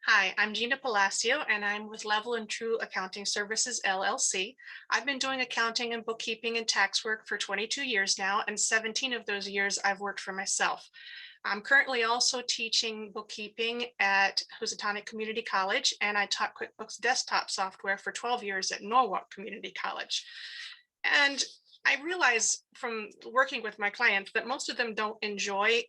Hi, I'm Gina Palacio, and I'm with Level and True Accounting Services, LLC. I've been doing accounting and bookkeeping and tax work for 22 years now, and 17 of those years I've worked for myself. I'm currently also teaching bookkeeping at Housatonic Community College, and I taught QuickBooks desktop software for 12 years at Norwalk Community College. And I realize from working with my clients that most of them don't enjoy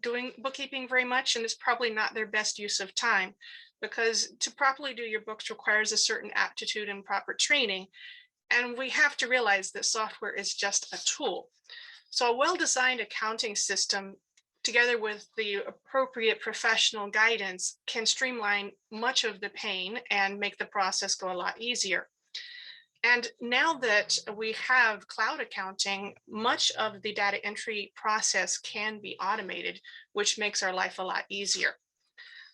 doing bookkeeping very much, and it's probably not their best use of time, because to properly do your books requires a certain aptitude and proper training. And we have to realize that software is just a tool. So a well-designed accounting system together with the appropriate professional guidance can streamline much of the pain and make the process go a lot easier. And now that we have cloud accounting, much of the data entry process can be automated, which makes our life a lot easier.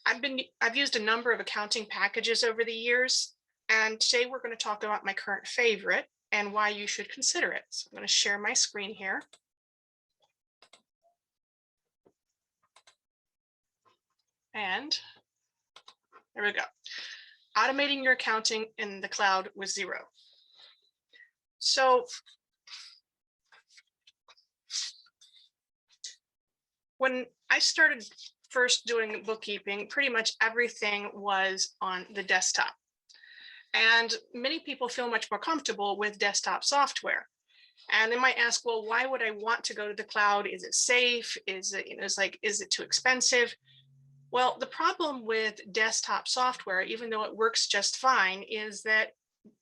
I've used a number of accounting packages over the years, and today we're going to talk about my current favorite and why you should consider it. So I'm going to share my screen here. And there we go. Automating your accounting in the cloud with Xero. So when I started first doing bookkeeping, pretty much everything was on the desktop. And many people feel much more comfortable with desktop software. And they might ask, well, why would I want to go to the cloud? Is it safe? Is it, is it too expensive? Well, the problem with desktop software, even though it works just fine, is that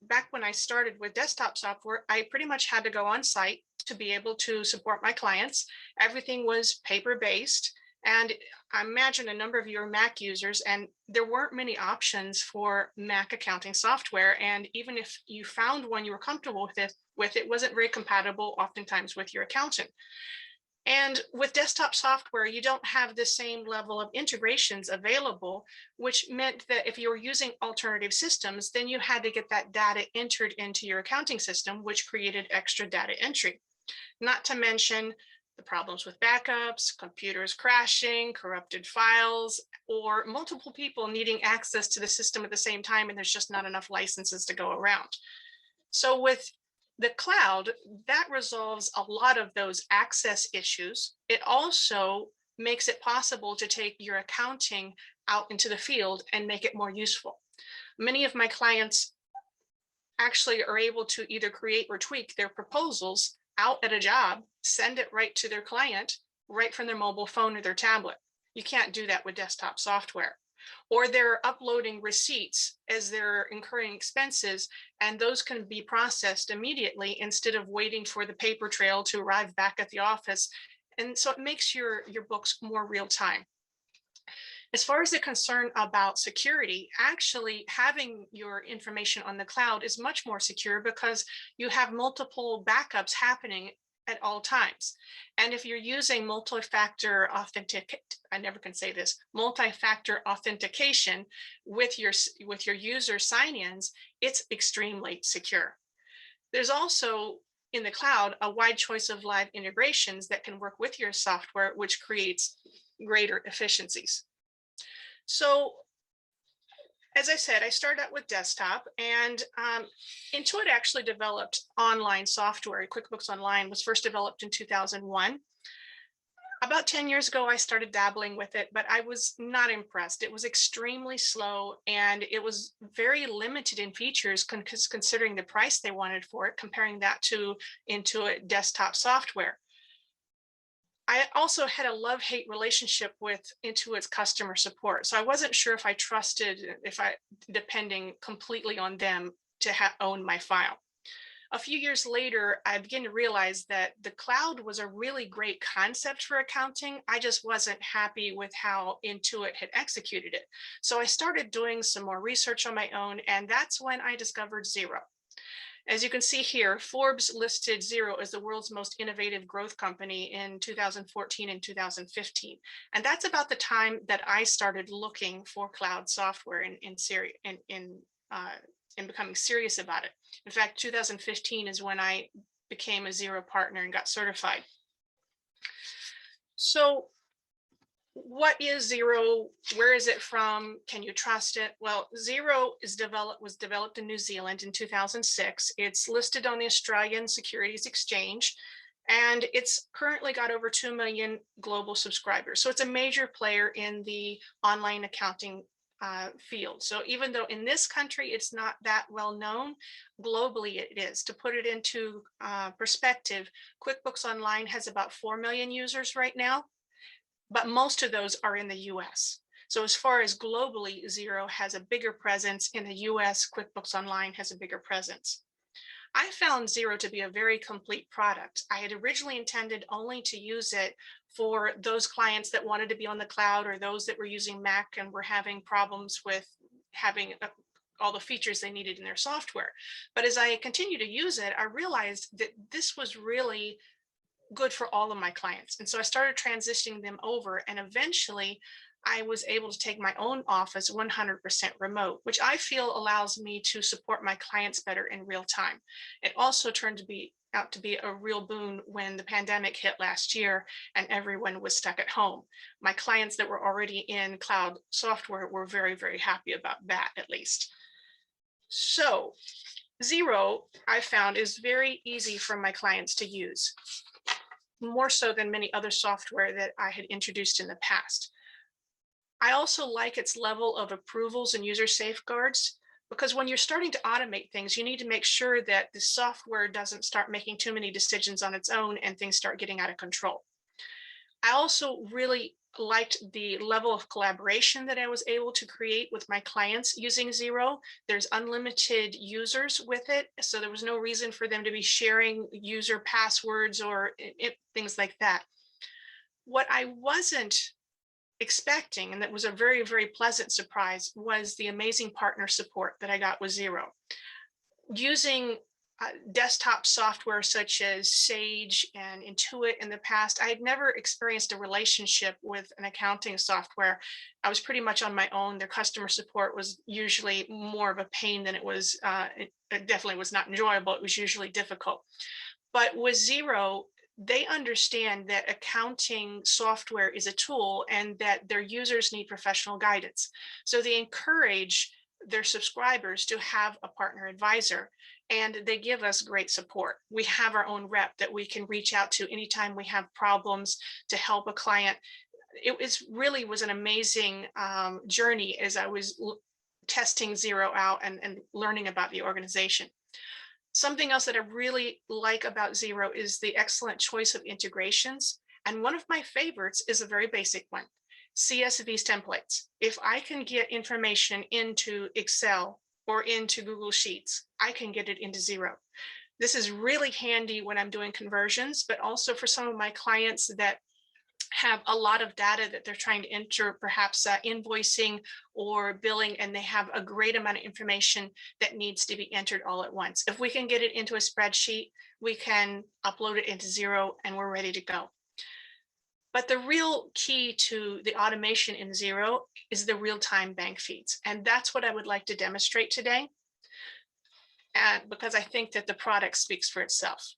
back when I started with desktop software, I pretty much had to go on site to be able to support my clients. Everything was paper-based. And I imagine a number of you are Mac users, and there weren't many options for Mac accounting software. And even if you found one you were comfortable with it wasn't very compatible oftentimes with your accountant. And with desktop software, you don't have the same level of integrations available, which meant that if you were using alternative systems, then you had to get that data entered into your accounting system, which created extra data entry. Not to mention the problems with backups, computers crashing, corrupted files, or multiple people needing access to the system at the same time, and there's just not enough licenses to go around. So with the cloud, that resolves a lot of those access issues. It also makes it possible to take your accounting out into the field and make it more useful. Many of my clients actually are able to either create or tweak their proposals out at a job, send it right to their client, right from their mobile phone or their tablet. You can't do that with desktop software. Or they're uploading receipts as they're incurring expenses, and those can be processed immediately instead of waiting for the paper trail to arrive back at the office. And so it makes your books more real time. As far as the concern about security, actually having your information on the cloud is much more secure because you have multiple backups happening at all times. And if you're using multi-factor authentication with your user sign-ins, it's extremely secure. There's also in the cloud a wide choice of live integrations that can work with your software, which creates greater efficiencies. So as I said, I started out with desktop, and Intuit actually developed online software. QuickBooks Online was first developed in 2001. About 10 years ago, I started dabbling with it, but I was not impressed. It was extremely slow, and it was very limited in features considering the price they wanted for it, comparing that to Intuit desktop software. I also had a love-hate relationship with Intuit's customer support. So I wasn't sure if I trusted, depending completely on them to own my file. A few years later, I began to realize that the cloud was a really great concept for accounting. I just wasn't happy with how Intuit had executed it. So I started doing some more research on my own, and that's when I discovered Xero. As you can see here, Forbes listed Xero as the world's most innovative growth company in 2014 and 2015. And that's about the time that I started looking for cloud software and becoming serious about it. In fact, 2015 is when I became a Xero partner and got certified. So what is Xero? Where is it from? Can you trust it? Well, Xero was developed in New Zealand in 2006. It's listed on the Australian Securities Exchange, and it's currently got over 2 million global subscribers. So it's a major player in the online accounting field. So even though in this country it's not that well known, globally it is. To put it into perspective, QuickBooks Online has about 4 million users right now, but most of those are in the US. So as far as globally, Xero has a bigger presence. In the US, QuickBooks Online has a bigger presence. I found Xero to be a very complete product. I had originally intended only to use it for those clients that wanted to be on the cloud, or those that were using Mac and were having problems with having all the features they needed in their software. But as I continued to use it, I realized that this was really good for all of my clients. And so I started transitioning them over, and eventually I was able to take my own office 100% remote, which I feel allows me to support my clients better in real time. It also turned out to be a real boon when the pandemic hit last year and everyone was stuck at home. My clients that were already in cloud software were very, very happy about that, at least. So Xero, I found, is very easy for my clients to use, more so than many other software that I had introduced in the past. I also like its level of approvals and user safeguards, because when you're starting to automate things, you need to make sure that the software doesn't start making too many decisions on its own and things start getting out of control. I also really liked the level of collaboration that I was able to create with my clients using Xero. There's unlimited users with it, so there was no reason for them to be sharing user passwords or things like that. What I wasn't expecting, and that was a very, very pleasant surprise, was the amazing partner support that I got with Xero. Using desktop software such as Sage and Intuit in the past, I had never experienced a relationship with an accounting software. I was pretty much on my own. Their customer support was usually more of a pain than it was, it definitely was not enjoyable. It was usually difficult. But with Xero, they understand that accounting software is a tool and that their users need professional guidance. So they encourage their subscribers to have a partner advisor, and they give us great support. We have our own rep that we can reach out to anytime we have problems to help a client. It was an amazing journey as I was testing Xero out and learning about the organization. Something else that I really like about Xero is the excellent choice of integrations. And one of my favorites is a very basic one: CSV templates. If I can get information into Excel or into Google Sheets, I can get it into Xero. This is really handy when I'm doing conversions, but also for some of my clients that have a lot of data that they're trying to enter, perhaps invoicing or billing, and they have a great amount of information that needs to be entered all at once. If we can get it into a spreadsheet, we can upload it into Xero and we're ready to go. But the real key to the automation in Xero is the real-time bank feeds. And that's what I would like to demonstrate today, and because I think that the product speaks for itself.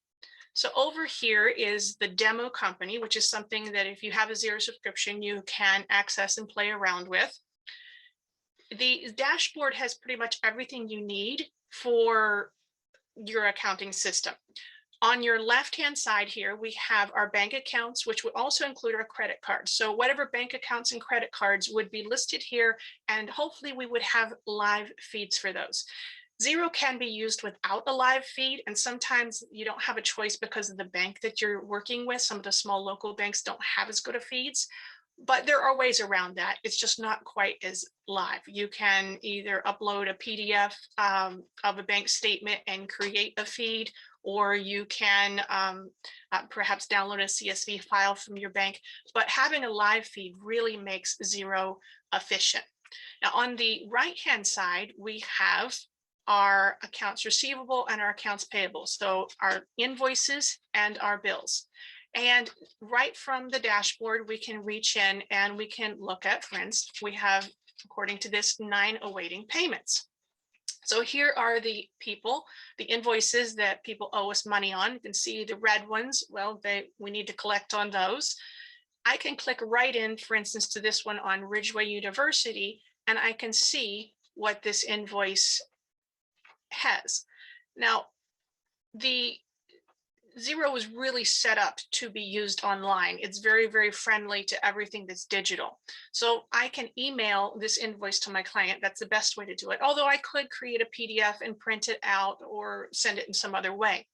So over here is the demo company, which is something that if you have a Xero subscription, you can access and play around with. The dashboard has pretty much everything you need for your accounting system. On your left-hand side here, we have our bank accounts, which would also include our credit cards. So whatever bank accounts and credit cards would be listed here, and hopefully we would have live feeds for those. Xero can be used without a live feed, and sometimes you don't have a choice because of the bank that you're working with. Some of the small local banks don't have as good of feeds, but there are ways around that. It's just not quite as live. You can either upload a PDF of a bank statement and create a feed, or you can perhaps download a CSV file from your bank. But having a live feed really makes Xero efficient. Now, on the right-hand side, we have our accounts receivable and our accounts payable. So our invoices and our bills. And right from the dashboard, we can reach in and we can look at, for instance, we have, according to this, 9 awaiting payments. So here are the invoices that people owe us money on. You can see the red ones. Well, we need to collect on those. I can click right in, for instance, to this one on Ridgeway University, and I can see what this invoice has. Now, the Xero is really set up to be used online. It's very, very friendly to everything that's digital. So I can email this invoice to my client. That's the best way to do it. Although I could create a PDF and print it out or send it in some other way.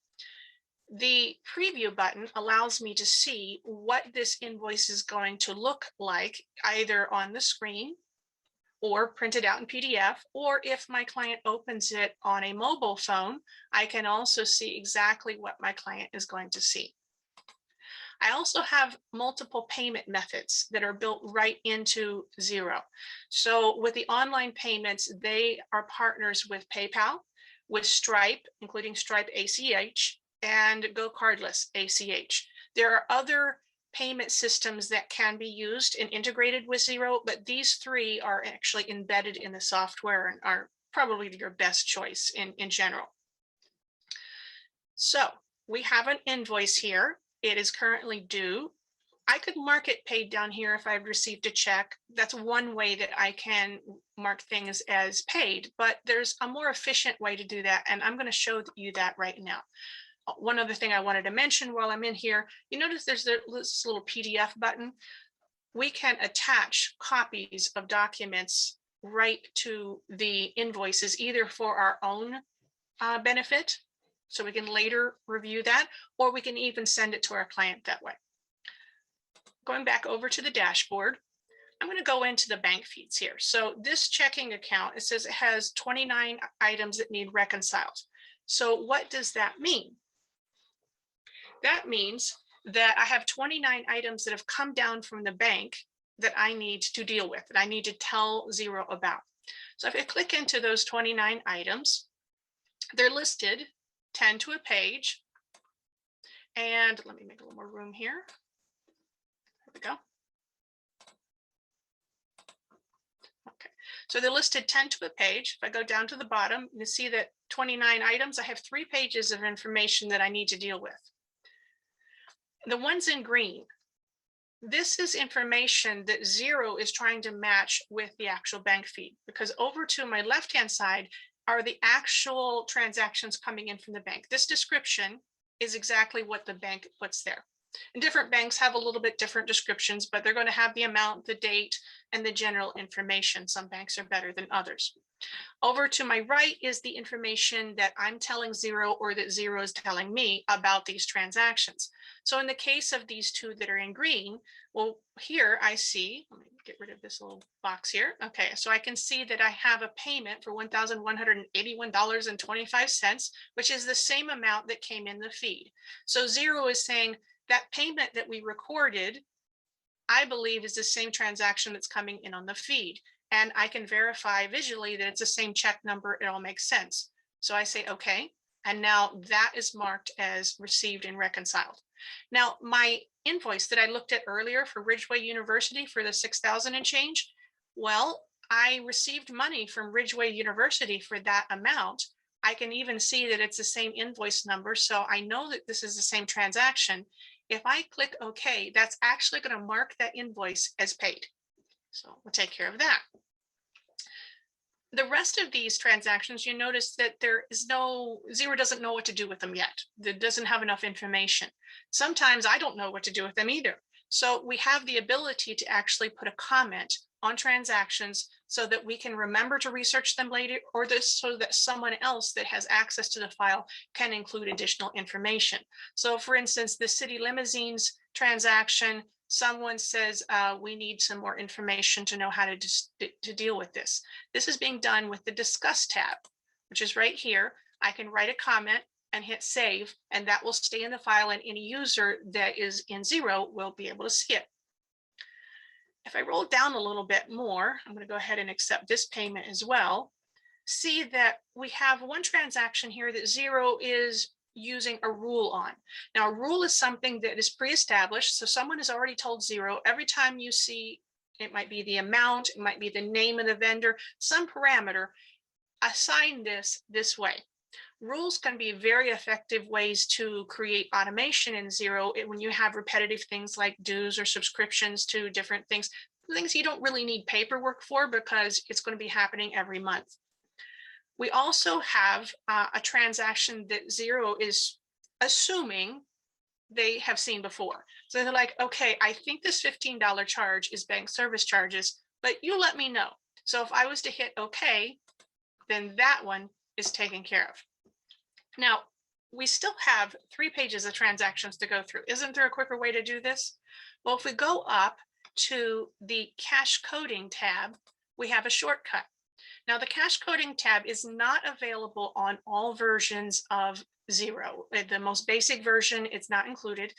The preview button allows me to see what this invoice is going to look like, either on the screen or printed out in PDF, or if my client opens it on a mobile phone, I can also see exactly what my client is going to see. I also have multiple payment methods that are built right into Xero. So with the online payments, they are partners with PayPal, with Stripe, including Stripe ACH, and Go Cardless ACH. There are other payment systems that can be used and integrated with Xero, but these three are actually embedded in the software and are probably your best choice in general. So we have an invoice here. It is currently due. I could mark it paid down here if I've received a check. That's one way that I can mark things as paid, but there's a more efficient way to do that, and I'm going to show you that right now. One other thing I wanted to mention while I'm in here, you notice there's this little PDF button. We can attach copies of documents right to the invoices, either for our own benefit, so we can later review that, or we can even send it to our client that way. Going back over to the dashboard, I'm going to go into the bank feeds here. So this checking account, it says it has 29 items that need reconciled. So what does that mean? That means that I have 29 items that have come down from the bank that I need to deal with, that I need to tell Xero about. So if I click into those 29 items, they're listed 10 to a page. And let me make a little more room here. There we go. Okay, so they're listed 10 to a page. If I go down to the bottom, you see that 29 items, I have 3 pages of information that I need to deal with. The ones in green, this is information that Xero is trying to match with the actual bank feed, because over to my left-hand side are the actual transactions coming in from the bank. This description is exactly what the bank puts there. And different banks have a little bit different descriptions, but they're going to have the amount, the date, and the general information. Some banks are better than others. Over to my right is the information that I'm telling Xero, or that Xero is telling me about these transactions. So in the case of these 2 that are in green, well, here I see, let me get rid of this little box here. Okay, so I can see that I have a payment for $1,181.25, which is the same amount that came in the feed. So Xero is saying that payment that we recorded, I believe, is the same transaction that's coming in on the feed. And I can verify visually that it's the same check number. It all makes sense. So I say, okay. And now that is marked as received and reconciled. Now, my invoice that I looked at earlier for Ridgeway University for the $6,000 and change, well, I received money from Ridgeway University for that amount. I can even see that it's the same invoice number. So I know that this is the same transaction. If I click OK, that's actually going to mark that invoice as paid. So we'll take care of that. The rest of these transactions, you notice that Xero doesn't know what to do with them yet. It doesn't have enough information. Sometimes I don't know what to do with them either. So we have the ability to actually put a comment on transactions so that we can remember to research them later, or so that someone else that has access to the file can include additional information. So for instance, the city limousines transaction, someone says we need some more information to know how to deal with this. This is being done with the Discuss tab, which is right here. I can write a comment and hit save, and that will stay in the file, and any user that is in Xero will be able to see it. If I roll down a little bit more, I'm going to go ahead and accept this payment as well. See that we have one transaction here that Xero is using a rule on. Now, a rule is something that is pre-established. So someone has already told Xero, every time you see, it might be the amount, it might be the name of the vendor, some parameter, assign this way. Rules can be very effective ways to create automation in Xero when you have repetitive things like dues or subscriptions to different things you don't really need paperwork for because it's going to be happening every month. We also have a transaction that Xero is assuming they have seen before. So they're like, okay, I think this $15 charge is bank service charges, but you let me know. So if I was to hit okay, then that one is taken care of. Now, we still have 3 pages of transactions to go through. Isn't there a quicker way to do this? Well, if we go up to the cash coding tab, we have a shortcut. Now, the cash coding tab is not available on all versions of Xero. The most basic version, it's not included.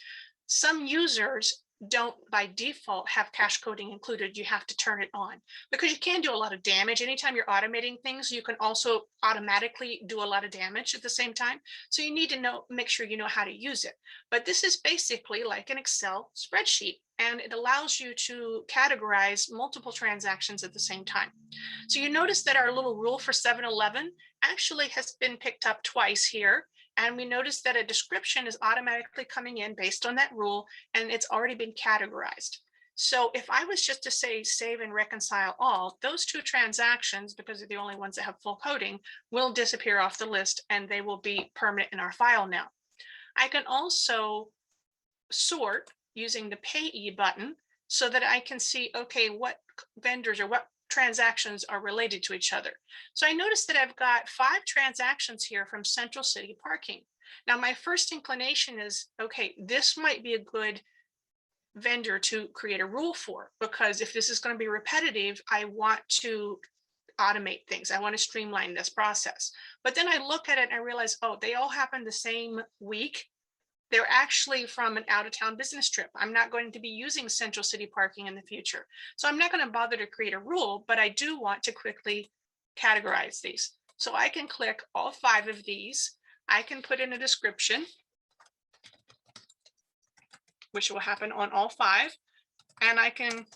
Some users don't by default have cash coding included. You have to turn it on because you can do a lot of damage. Anytime you're automating things, you can also automatically do a lot of damage at the same time. So you need to make sure you know how to use it. But this is basically like an Excel spreadsheet, and it allows you to categorize multiple transactions at the same time. So you notice that our little rule for 7-Eleven actually has been picked up twice here. And we notice that a description is automatically coming in based on that rule, and it's already been categorized. So if I was just to say save and reconcile all, those 2 transactions, because they're the only ones that have full coding, will disappear off the list and they will be permanent in our file now. I can also sort using the payee button so that I can see, okay, what vendors or what transactions are related to each other. So I noticed that I've got 5 transactions here from Central City Parking. Now, my first inclination is, okay, this might be a good vendor to create a rule for, because if this is going to be repetitive, I want to automate things. I want to streamline this process. But then I look at it and I realize, oh, they all happen the same week. They're actually from an out-of-town business trip. I'm not going to be using Central City Parking in the future. So I'm not going to bother to create a rule, but I do want to quickly categorize these. So I can click all 5 of these. I can put in a description, which will happen on all 5, and I can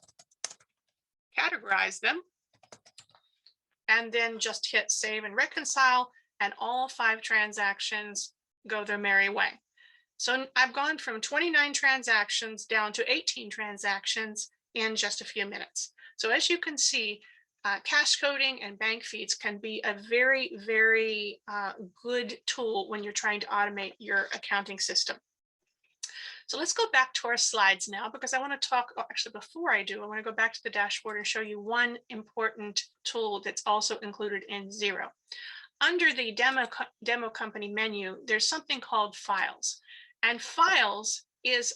categorize them and then just hit save and reconcile, and all 5 transactions go their merry way. So I've gone from 29 transactions down to 18 transactions in just a few minutes. So as you can see, cash coding and bank feeds can be a very, very good tool when you're trying to automate your accounting system. So let's go back to our slides now, because I want to talk, actually before I do, I want to go back to the dashboard and show you one important tool that's also included in Xero. Under the demo company menu, there's something called Files. And Files is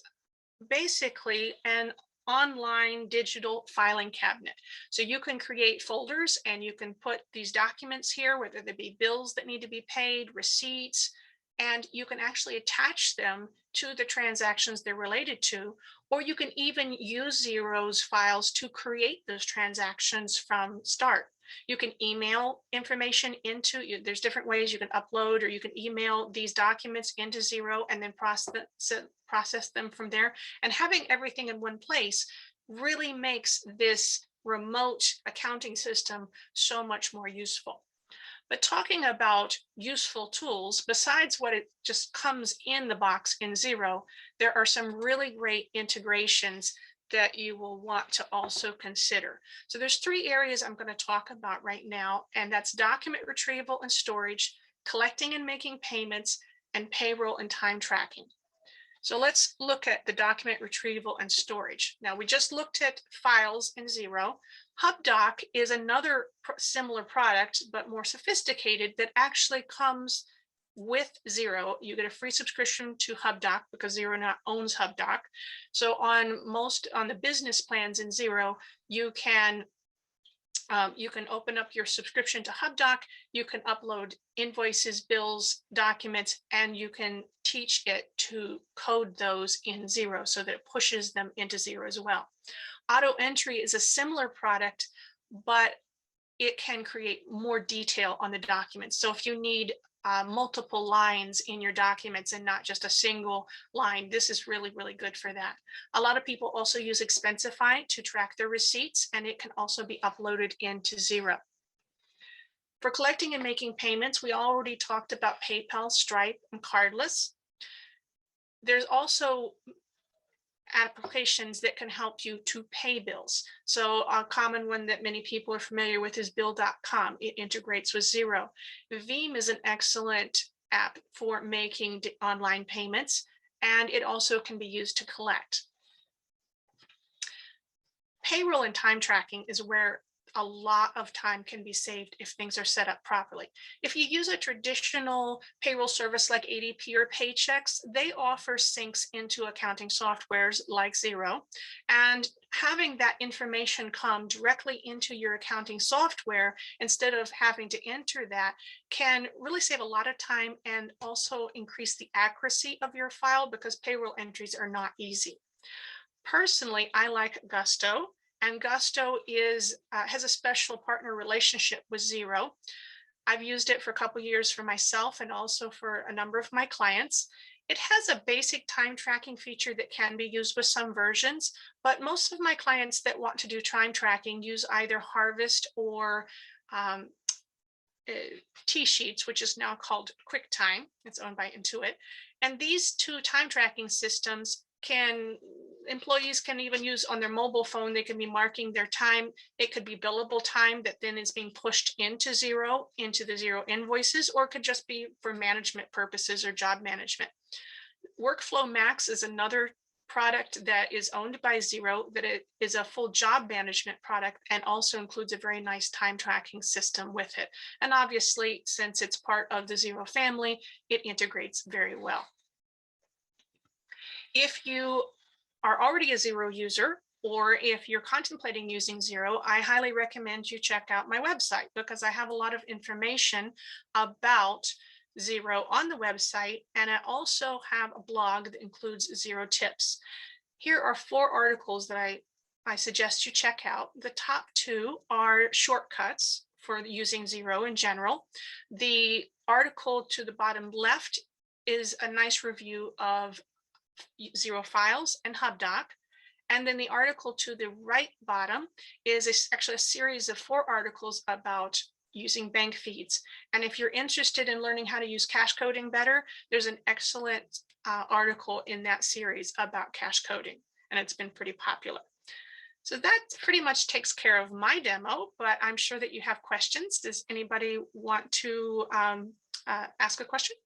basically an online digital filing cabinet. So you can create folders and you can put these documents here, whether they be bills that need to be paid, receipts, and you can actually attach them to the transactions they're related to, or you can even use Xero's files to create those transactions from start. You can email information into, there's different ways you can upload, or you can email these documents into Xero and then process them from there. And having everything in one place really makes this remote accounting system so much more useful. But talking about useful tools, besides what it just comes in the box in Xero, there are some really great integrations that you will want to also consider. So there's 3 areas I'm going to talk about right now, and that's document retrieval and storage, collecting and making payments, and payroll and time tracking. So let's look at the document retrieval and storage. Now, we just looked at files in Xero. Hubdock is another similar product, but more sophisticated, that actually comes with Xero. You get a free subscription to Hubdock because Xero now owns Hubdock. So on the business plans in Xero, you can open up your subscription to Hubdock, you can upload invoices, bills, documents, and you can teach it to code those in Xero so that it pushes them into Xero as well. Auto entry is a similar product, but it can create more detail on the documents. So if you need multiple lines in your documents and not just a single line, this is really, really good for that. A lot of people also use Expensify to track their receipts, and it can also be uploaded into Xero. For collecting and making payments, we already talked about PayPal, Stripe, and cardless. There's also applications that can help you to pay bills. So a common one that many people are familiar with is Bill.com. It integrates with Xero. Veeam is an excellent app for making online payments, and it also can be used to collect. Payroll and time tracking is where a lot of time can be saved if things are set up properly. If you use a traditional payroll service like ADP or Paychex, they offer syncs into accounting softwares like Xero, and having that information come directly into your accounting software instead of having to enter that can really save a lot of time and also increase the accuracy of your file, because payroll entries are not easy. Personally, I like Gusto, and Gusto has a special partner relationship with Xero. I've used it for a couple years for myself and also for a number of my clients. It has a basic time tracking feature that can be used with some versions, but most of my clients that want to do time tracking use either Harvest or T-Sheets, which is now called QuickTime. It's owned by Intuit. And these two time tracking systems employees can even use on their mobile phone. They can be marking their time. It could be billable time that then is being pushed into Xero, into the Xero invoices, or it could just be for management purposes or job management. Workflow Max is another product that is owned by Xero, that it is a full job management product and also includes a very nice time tracking system with it. And obviously, since it's part of the Xero family, it integrates very well. If you are already a Xero user, or if you're contemplating using Xero, I highly recommend you check out my website, because I have a lot of information about Xero on the website, and I also have a blog that includes Xero tips. Here are 4 articles that I suggest you check out. The top 2 are shortcuts for using Xero in general. The article to the bottom left is a nice review of Xero Files and Hubdock. And then the article to the right bottom is actually a series of 4 articles about using bank feeds. And if you're interested in learning how to use cash coding better, there's an excellent article in that series about cash coding, and it's been pretty popular. So that pretty much takes care of my demo, but I'm sure that you have questions. Does anybody want to ask a question?